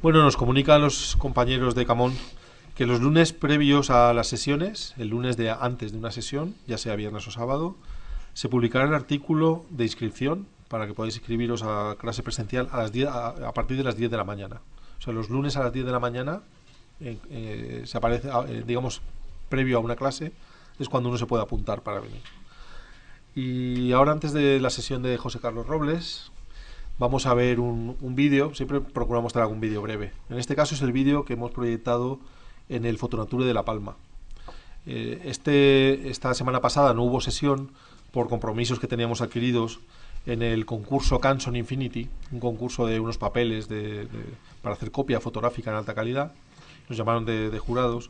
Bueno, nos comunican los compañeros de Camón que los lunes previos a las sesiones, el lunes de antes de una sesión, ya sea viernes o sábado, se publicará el artículo de inscripción para que podáis inscribiros a clase presencial a las 10, a partir de las 10 de la mañana. O sea, los lunes a las 10 de la mañana se aparece, digamos, previo a una clase, es cuando uno se puede apuntar para venir. Y ahora, antes de la sesión de José Carlos Robles, vamos a ver un vídeo. Siempre procuramos traer algún vídeo breve. En este caso es el vídeo que hemos proyectado en el Fotonature de La Palma. Esta semana pasada no hubo sesión por compromisos que teníamos adquiridos en el concurso Canson Infinity, un concurso de unos papeles para hacer copia fotográfica en alta calidad. Nos llamaron de jurados.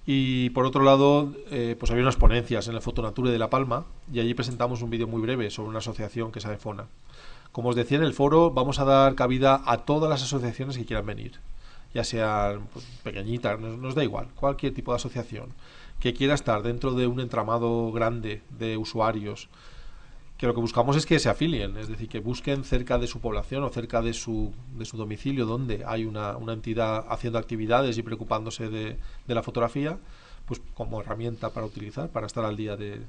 Y por otro lado, pues había unas ponencias en el Fotonature de La Palma y allí presentamos un vídeo muy breve sobre una asociación que es AEFONA. Como os decía, en el foro vamos a dar cabida a todas las asociaciones que quieran venir, ya sean pues, pequeñitas, nos da igual, cualquier tipo de asociación que quiera estar dentro de un entramado grande de usuarios, que lo que buscamos es que se afilien, es decir, que busquen cerca de su población o cerca de su domicilio donde hay una entidad haciendo actividades y preocupándose de la fotografía, pues como herramienta para utilizar, para estar al día de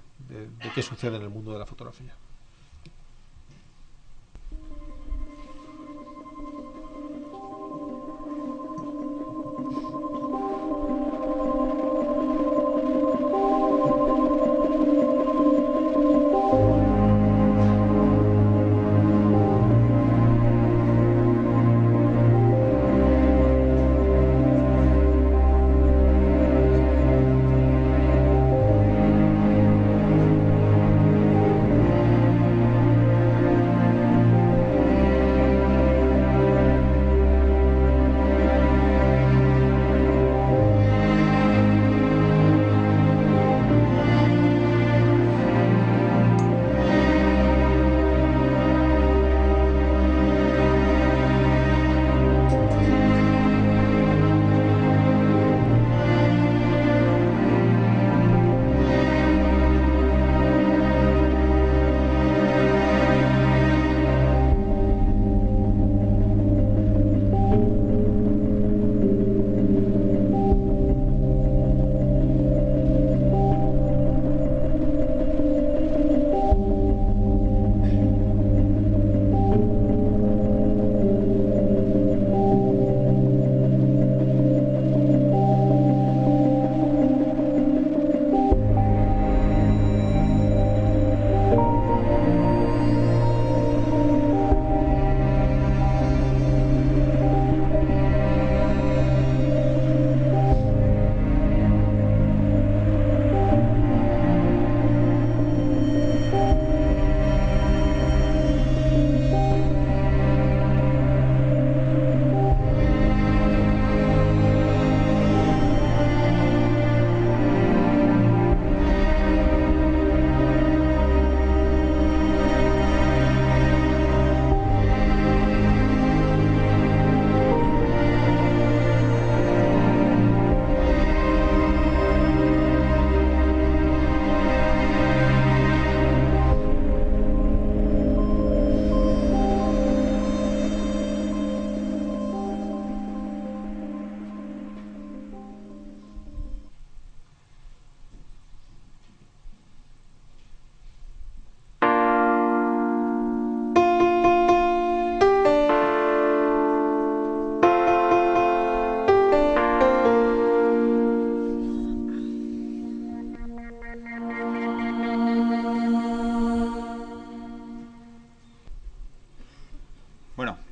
qué sucede en el mundo de la fotografía.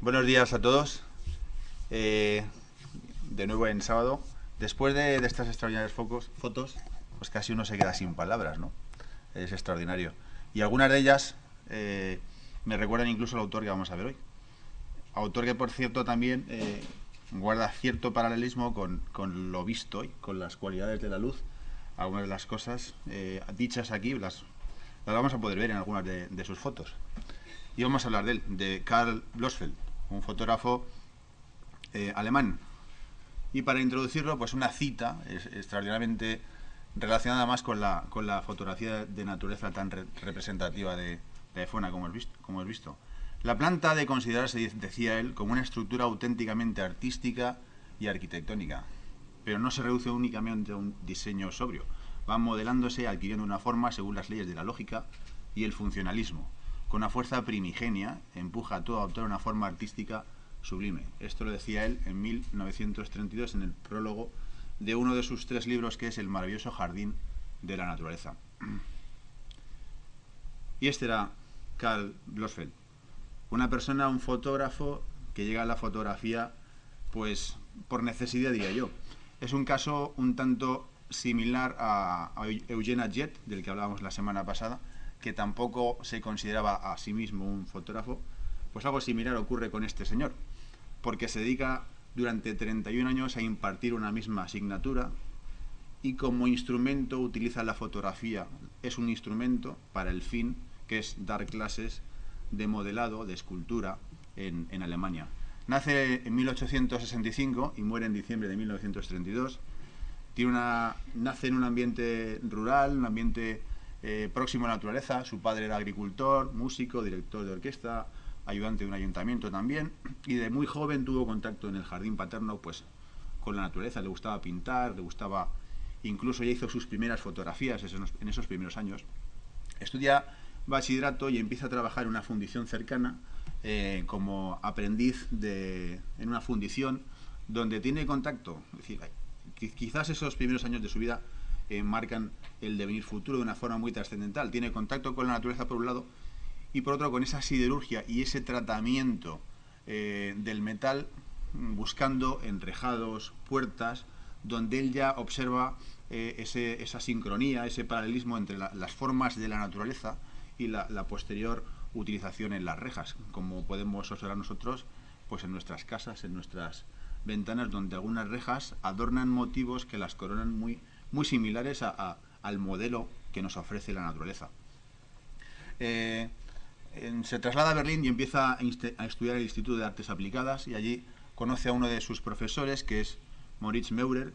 Buenos días a todos, de nuevo en sábado. Después de estas extraordinarias fotos, pues casi uno se queda sin palabras, ¿no? Es extraordinario. Y algunas de ellas me recuerdan incluso al autor que vamos a ver hoy. Autor que, por cierto, también guarda cierto paralelismo con lo visto hoy, con las cualidades de la luz. Algunas de las cosas dichas aquí las vamos a poder ver en algunas de sus fotos. Y vamos a hablar de él, de Karl Blossfeld, un fotógrafo alemán. Y para introducirlo, pues una cita extraordinariamente relacionada más con la fotografía de naturaleza tan representativa de AEFONA, como hemos visto. La planta ha de considerarse, decía él, como una estructura auténticamente artística y arquitectónica, pero no se reduce únicamente a un diseño sobrio. Va modelándose, adquiriendo una forma según las leyes de la lógica y el funcionalismo. Con una fuerza primigenia, empuja a todo autor a una forma artística sublime. Esto lo decía él en 1932 en el prólogo de uno de sus 3 libros, que es El maravilloso jardín de la naturaleza. Y este era Karl Blossfeld, una persona, un fotógrafo que llega a la fotografía pues por necesidad, diría yo. Es un caso un tanto similar a Eugene Atget, del que hablábamos la semana pasada, que tampoco se consideraba a sí mismo un fotógrafo. Pues algo similar ocurre con este señor, porque se dedica durante 31 años a impartir una misma asignatura y como instrumento utiliza la fotografía. Es un instrumento para el fin, que es dar clases de modelado, de escultura en Alemania. Nace en 1865 y muere en diciembre de 1932. Nace en un ambiente rural, un ambiente próximo a la naturaleza. Su padre era agricultor, músico, director de orquesta, ayudante de un ayuntamiento también, y de muy joven tuvo contacto en el jardín paterno pues con la naturaleza. Le gustaba pintar, le gustaba, incluso ya hizo sus primeras fotografías en esos primeros años. Estudia bachillerato y empieza a trabajar en una fundición cercana como aprendiz en una fundición donde tiene contacto. Es decir, quizás esos primeros años de su vida marcan el devenir futuro de una forma muy trascendental. Tiene contacto con la naturaleza por un lado y por otro con esa siderurgia y ese tratamiento del metal, buscando enrejados, puertas, donde él ya observa esa sincronía, ese paralelismo entre las formas de la naturaleza y la posterior utilización en las rejas, como podemos observar nosotros pues en nuestras casas, en nuestras ventanas, donde algunas rejas adornan motivos que las coronan muy, muy similares al modelo que nos ofrece la naturaleza. Se traslada a Berlín y empieza a estudiar el Instituto de Artes Aplicadas, y allí conoce a uno de sus profesores, que es Moritz Meurer,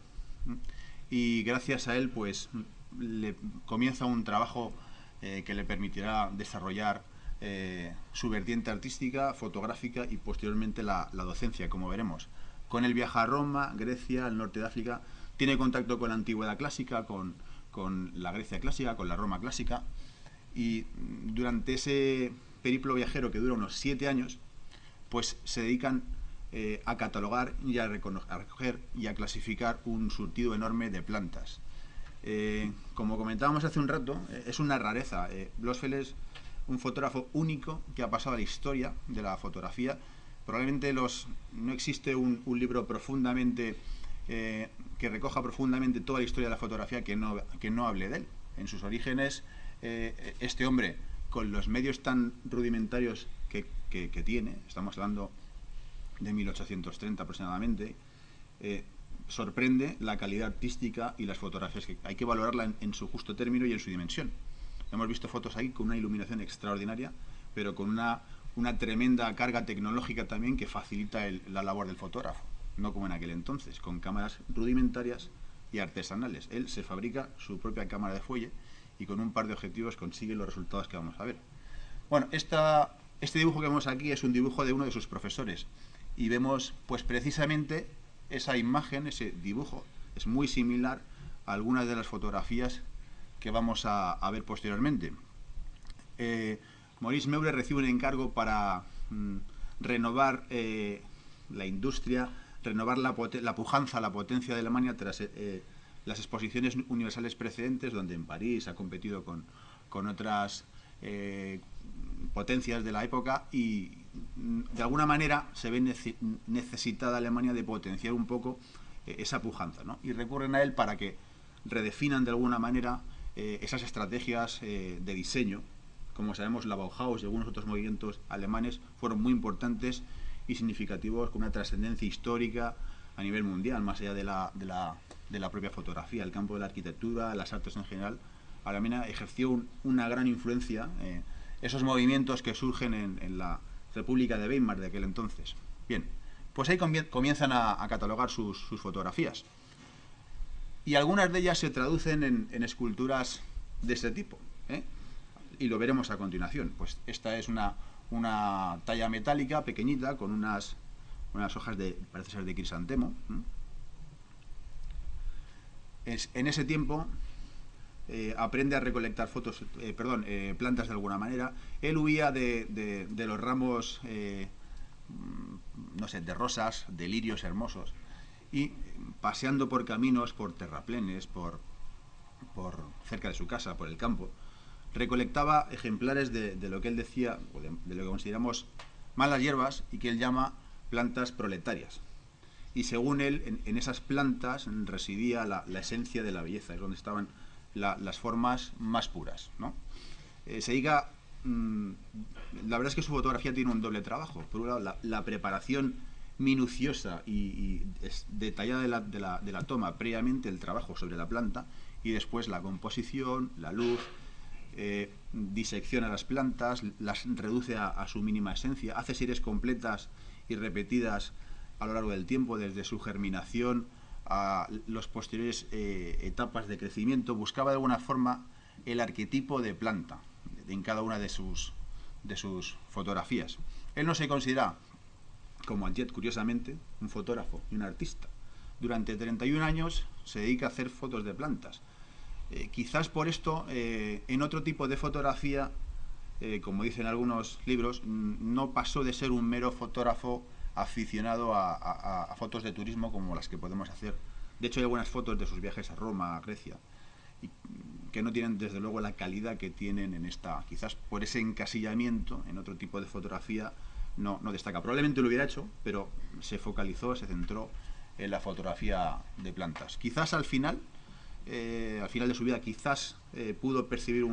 y gracias a él pues le comienza un trabajo que le permitirá desarrollar su vertiente artística, fotográfica y posteriormente la docencia, como veremos. Con él viaja a Roma, Grecia, al norte de África, tiene contacto con la antigüedad clásica, con la Grecia clásica, con la Roma clásica, y durante ese periplo viajero, que dura unos 7 años, pues se dedican a catalogar y a recoger y a clasificar un surtido enorme de plantas. Como comentábamos hace un rato, es una rareza. Blossfeld es un fotógrafo único que ha pasado a la historia de la fotografía. Probablemente no existe un libro profundamente que recoja profundamente toda la historia de la fotografía que no hable de él. En sus orígenes, este hombre, con los medios tan rudimentarios que tiene, estamos hablando de 1830 aproximadamente, sorprende la calidad artística y las fotografías, que hay que valorarla en su justo término y en su dimensión. Hemos visto fotos ahí con una iluminación extraordinaria, pero con una tremenda carga tecnológica también que facilita la labor del fotógrafo, no como en aquel entonces, con cámaras rudimentarias y artesanales. Él se fabrica su propia cámara de fuelle y con un par de objetivos consigue los resultados que vamos a ver. Bueno, este dibujo que vemos aquí es un dibujo de uno de sus profesores, y vemos pues precisamente esa imagen, ese dibujo es muy similar a algunas de las fotografías que vamos a ver posteriormente. Maurice Meurer recibe un encargo para renovar la industria, renovar la pujanza, la potencia de Alemania tras las exposiciones universales precedentes, donde en París ha competido con otras potencias de la época, y de alguna manera se ve necesitada Alemania de potenciar un poco esa pujanza, ¿no? Y recurren a él para que redefinan de alguna manera esas estrategias de diseño. Como sabemos, la Bauhaus y algunos otros movimientos alemanes fueron muy importantes y significativos, con una trascendencia histórica a nivel mundial, más allá de la propia fotografía. El campo de la arquitectura, las artes en general, Alemania ejerció una gran influencia, esos movimientos que surgen en la República de Weimar de aquel entonces. Bien, pues ahí comienzan a catalogar sus fotografías. Y algunas de ellas se traducen en esculturas de este tipo, y lo veremos a continuación. Pues esta es una una talla metálica pequeñita con unas hojas de, parece ser de crisantemo. En ese tiempo aprende a recolectar plantas de alguna manera. Él huía de los ramos, no sé, de rosas, de lirios hermosos, y paseando por caminos, por terraplenes, por cerca de su casa, por el campo, recolectaba ejemplares de lo que él decía, o de lo que consideramos malas hierbas, y que él llama plantas proletarias. Y según él, en esas plantas residía la esencia de la belleza, es donde estaban las formas más puras, ¿no? Se dedica, la verdad es que su fotografía tiene un doble trabajo. Por un lado, la preparación minuciosa y detallada de la toma, previamente el trabajo sobre la planta, y después la composición, la luz, disecciona las plantas, las reduce a su mínima esencia, hace series completas y repetidas a lo largo del tiempo, desde su germinación a los posteriores etapas de crecimiento. Buscaba de alguna forma el arquetipo de planta en cada una de sus fotografías. Él no se considera, como Antiet, curiosamente, un fotógrafo y un artista. Durante 31 años se dedica a hacer fotos de plantas. Quizás por esto, en otro tipo de fotografía, como dicen algunos libros, no pasó de ser un mero fotógrafo aficionado a fotos de turismo como las que podemos hacer. De hecho, hay algunas fotos de sus viajes a Roma, a Grecia, que no tienen desde luego la calidad que tienen en esta. Quizás por ese encasillamiento en otro tipo de fotografía no destaca. Probablemente lo hubiera hecho, pero se focalizó, se centró en la fotografía de plantas. Quizás al final de su vida, quizás pudo percibir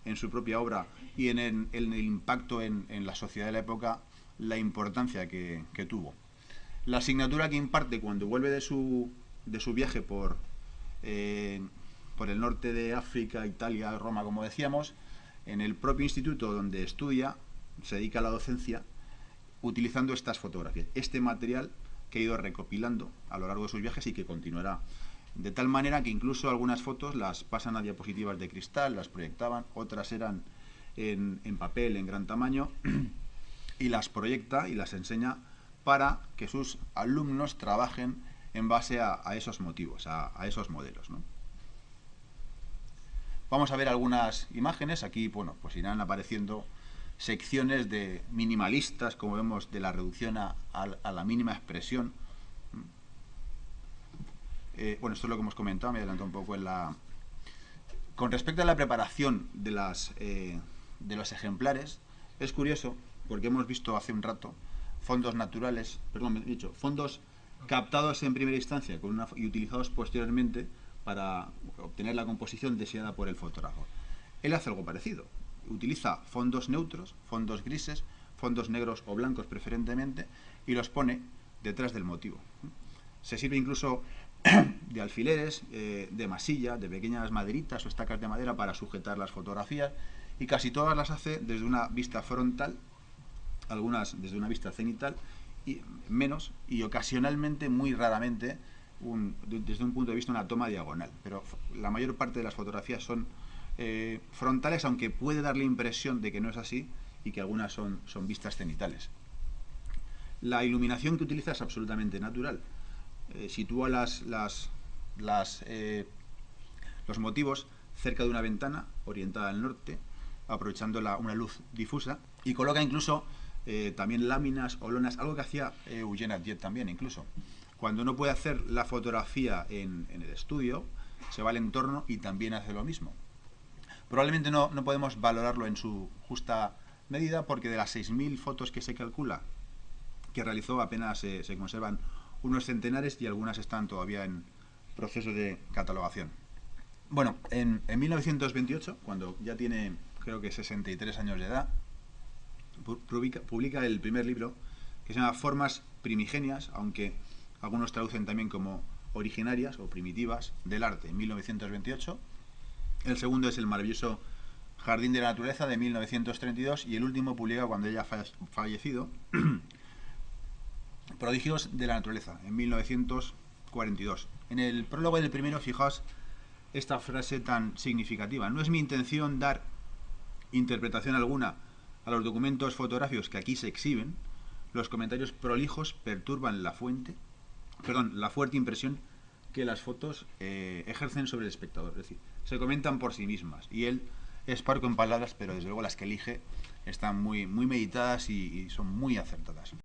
en su propia obra y en el impacto en la sociedad de la época la importancia que tuvo. La asignatura que imparte cuando vuelve de su viaje por el norte de África, Italia, Roma, como decíamos, en el propio instituto donde estudia, se dedica a la docencia, utilizando estas fotografías, este material que ha ido recopilando a lo largo de sus viajes y que continuará. De tal manera que incluso algunas fotos las pasan a diapositivas de cristal, las proyectaban, otras eran en papel, en gran tamaño, y las proyecta y las enseña para que sus alumnos trabajen en base a esos motivos, a esos modelos, ¿no? Vamos a ver algunas imágenes. Aquí, bueno, pues irán apareciendo secciones de minimalistas, como vemos, de la reducción a la mínima expresión. Bueno, esto es lo que hemos comentado, me adelanto un poco en la... Con respecto a la preparación de los ejemplares, es curioso, porque hemos visto hace un rato fondos naturales, fondos captados en primera instancia y utilizados posteriormente para obtener la composición deseada por el fotógrafo. Él hace algo parecido. Utiliza fondos neutros, fondos grises, fondos negros o blancos preferentemente, y los pone detrás del motivo. Se sirve incluso de alfileres, de masilla, de pequeñas maderitas o estacas de madera para sujetar las fotografías, y casi todas las hace desde una vista frontal, algunas desde una vista cenital, y menos, y ocasionalmente, muy raramente, desde un punto de vista una toma diagonal. Pero la mayor parte de las fotografías son frontales, aunque puede dar la impresión de que no es así y que algunas son vistas cenitales. La iluminación que utiliza es absolutamente natural. Sitúa los motivos cerca de una ventana orientada al norte, aprovechando una luz difusa, y coloca incluso también láminas o lonas, algo que hacía Eugene Atget también incluso. Cuando no puede hacer la fotografía en el estudio, se va al entorno y también hace lo mismo. Probablemente no podemos valorarlo en su justa medida, porque de las 6.000 fotos que se calcula que realizó, apenas se conservan unos centenares y algunas están todavía en proceso de catalogación. Bueno, en 1928, cuando ya tiene, creo que 63 años de edad, publica el primer libro, que se llama Formas primigenias, aunque algunos traducen también como originarias o primitivas del arte, en 1928. El segundo es El maravilloso Jardín de la Naturaleza, de 1932, y el último publica cuando ella ha fallecido, Prodigios de la Naturaleza, en 1942. En el prólogo del primero, fijaos esta frase tan significativa: no es mi intención dar interpretación alguna a los documentos fotográficos que aquí se exhiben, los comentarios prolijos perturban la fuerte impresión que las fotos ejercen sobre el espectador. Es decir, se comentan por sí mismas. Y él es parco en palabras, pero desde luego las que elige están muy meditadas y son muy acertadas.